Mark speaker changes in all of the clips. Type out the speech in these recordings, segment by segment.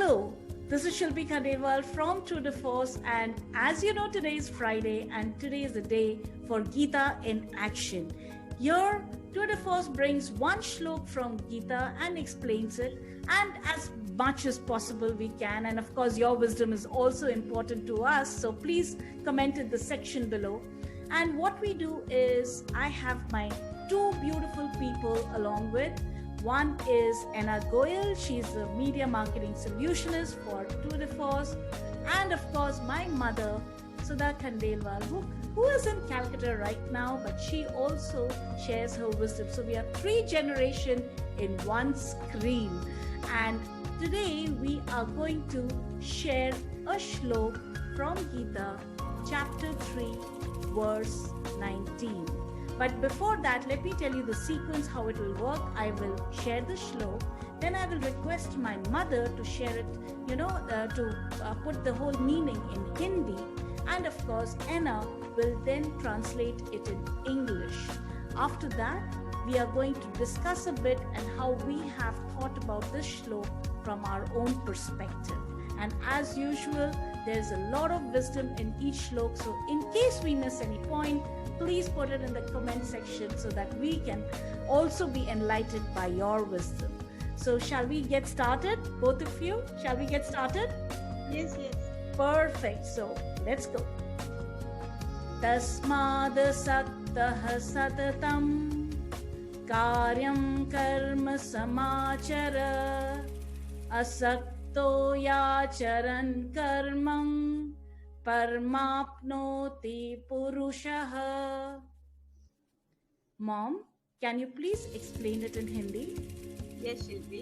Speaker 1: Hello, this is Shilpi Khandelwal from True to Force, and as you know, today is Friday, and today is the day for Gita in action. Here, True to Force brings one shlok from Gita and explains it, and as much as possible we can. And of course, your wisdom is also important to us, so please comment in the section below. And what we do is, I have my two beautiful people along with. One is Anna Goyal. She's a media marketing solutionist for True to Force. And of course, my mother, Sudha Khandelwal, who is in Calcutta right now, but she also shares her wisdom. So we are three generations in one screen. And today we are going to share a shlok from Gita, chapter 3, verse 19. But before that, let me tell you the sequence, how it will work. I will share the shlok, then I will request my mother to share it, to put the whole meaning in Hindi. And of course, Anna will then translate it in English. After that, we are going to discuss a bit and how we have thought about this shlok from our own perspective. And as usual, there's a lot of wisdom in each shlok. So in case we miss any point, please put it in the comment section so that we can also be enlightened by your wisdom. So shall we get started? Both of you, shall we get started?
Speaker 2: Yes.
Speaker 1: Perfect. So let's go. Tasmad saktah satatam karyam karma samachara asakto yacharan karmam Parmapnoti Purushaha. Mom, can you please explain it in Hindi?
Speaker 2: Yes, शिल्पी।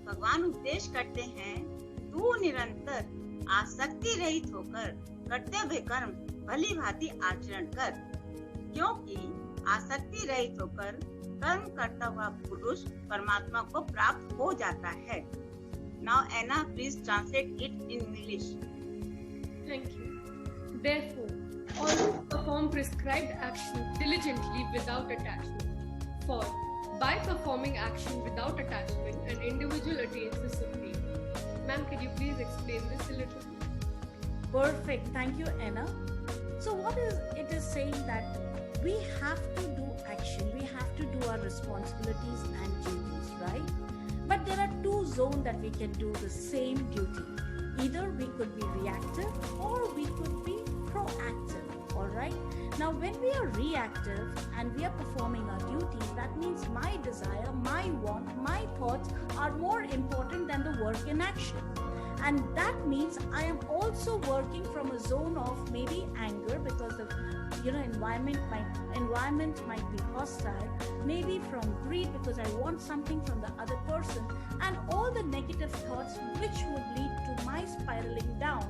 Speaker 2: भगवान उपदेश करते हैं, तू निरंतर आसक्ति रहित होकर कर्तव्य कर्म भली भांति आचरण कर, क्योंकि आसक्ति रहित होकर कर्म करता हुआ पुरुष परमात्मा को प्राप्त हो जाता है। Now Anna, please translate it in English.
Speaker 3: Thank you. Therefore, always perform prescribed action diligently without attachment. For by performing action without attachment, an individual attains the supreme. Ma'am, could you please explain this a little?
Speaker 1: Perfect. Thank you, Anna. So what is it is saying that we have to do action. We have to do our responsibilities and duties, right? But there are two zones that we can do the same duty. Either we could be reactive or we could be proactive, all right? Now, when we are reactive and we are performing our duties, that means my desire, my want, my thoughts are more important than the work in action. And that means I am also working from a zone of maybe anger because the environment might be hostile, maybe from greed because I want something from the other person, and all the negative thoughts which would lead to my spiraling down.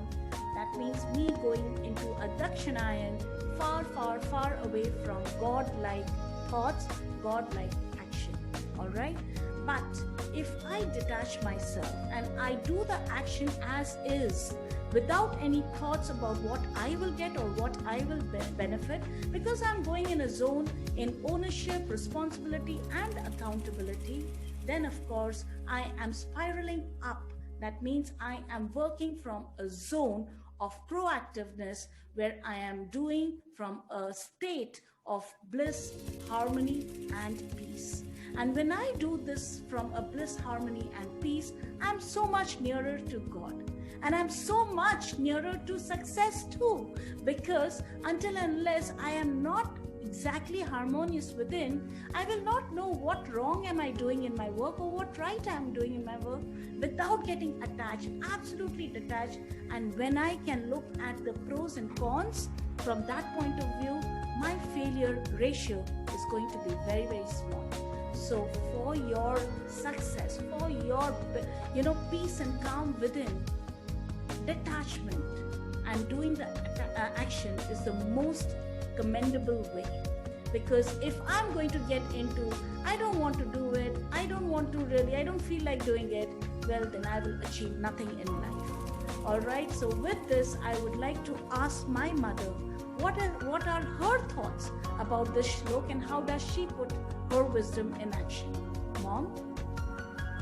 Speaker 1: That means me going into a Dakshinayan, far away from God-like thoughts, God-like action. All right? But if I detach myself and I do the action as is, without any thoughts about what I will get or what I will benefit, because I'm going in a zone in ownership, responsibility, and accountability, then of course I am spiraling up. That means I am working from a zone of proactiveness where I am doing from a state of bliss, harmony, and peace. And when I do this from a bliss, harmony, and peace, I'm so much nearer to God. And I'm so much nearer to success too, because until and unless I am not exactly harmonious within, I will not know what wrong am I doing in my work or what right I am doing in my work without getting attached, absolutely detached. And when I can look at the pros and cons from that point of view, my failure ratio is going to be very, very small. So for your success, for your peace and calm within, detachment and doing the action is the most commendable way. Because if I'm going to get into, I don't want to do it, I don't feel like doing it, well, then I will achieve nothing in life. All right, so with this, I would like to ask my mother, what are her thoughts about this shlok and how does she put her wisdom in action? Mom?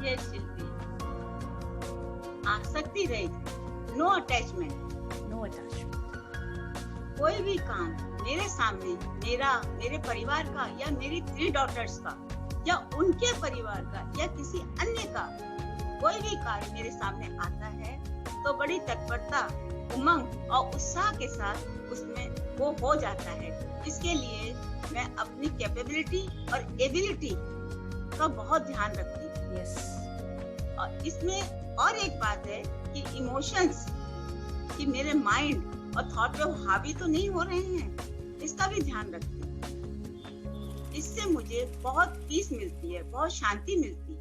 Speaker 2: Yes, Shilpi. आसक्ति रहित, no attachment.
Speaker 1: No attachment.
Speaker 2: कोई भी काम मेरे सामने मेरे परिवार का या मेरी 3 डॉटर्स का या उनके परिवार का या किसी अन्य का कोई भी कार्य मेरे सामने आता है तो बड़ी तत्परता, उमंग और उत्साह के साथ उसमें वो हो जाता है। इसके लिए मैं अपनी कैपेबिलिटी और एबिलिटी का बहुत ध्यान रखती हूँ।
Speaker 1: Yes.
Speaker 2: और इसमें और एक बात है कि इमोशंस कि मेरे माइंड और थॉट पे हावी तो नहीं हो रहे हैं, इसका भी ध्यान रखती हूँ। इससे मुझे बहुत पीस मिलती है, बहुत शांति मिलती है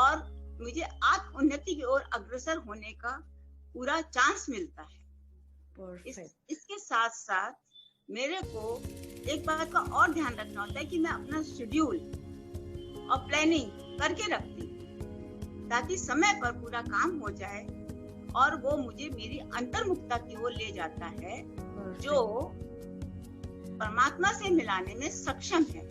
Speaker 2: और मुझे आत्म उन्नति की ओर अग्रसर होने का पूरा चांस मिलता है।
Speaker 1: Perfect.
Speaker 2: इसके साथ साथ मेरे को एक बात का और ध्यान रखना होता है कि मैं अपना शेड्यूल और प्लानिंग करके रखती हूँ ताकि समय पर पूरा काम हो जाए और वो मुझे मेरी अंतर्मुखता की ओर ले जाता है
Speaker 1: Perfect.
Speaker 2: जो परमात्मा से मिलाने में सक्षम है।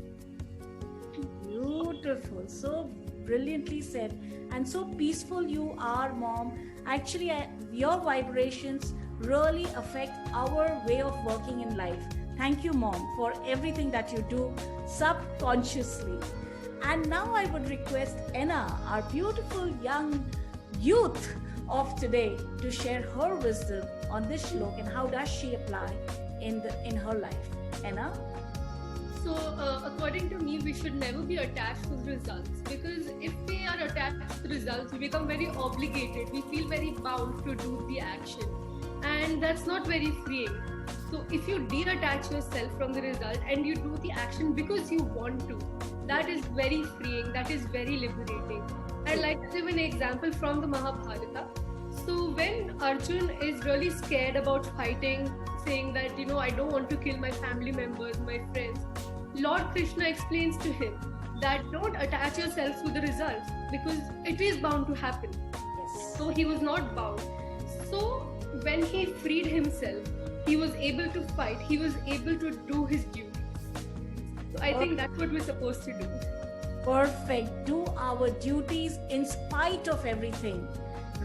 Speaker 1: Beautiful. So brilliantly said. And so peaceful you are, Mom. Actually, your vibrations really affect our way of working in life. Thank you, Mom, for everything that you do subconsciously. And now I would request Enna, our beautiful young youth of today, to share her wisdom on this shlok and how does she apply in her life. Enna?
Speaker 3: So, according to me, we should never be attached to the results, because if we are attached to the results, we become very obligated. We feel very bound to do the action, and that's not very freeing. So, if you detach yourself from the result and you do the action because you want to, that is very freeing. That is very liberating. I'd like to give an example from the Mahabharata. So, when Arjun is really scared about fighting, saying that, I don't want to kill my family members, my friends, Lord Krishna explains to him that don't attach yourself to the results because it is bound to happen.
Speaker 1: Yes.
Speaker 3: So he was not bound. So when he freed himself, he was able to fight, he was able to do his duty. So I think that's what we're supposed to do.
Speaker 1: Perfect. Do our duties in spite of everything,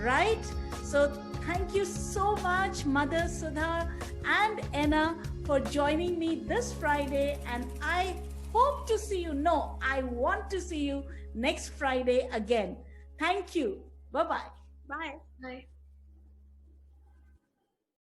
Speaker 1: right? So thank you so much, Mother Sudha and Enna, for joining me this Friday, and I hope to see you. No, I want to see you next Friday again. Thank you. Bye-bye.
Speaker 2: Bye.
Speaker 3: Bye.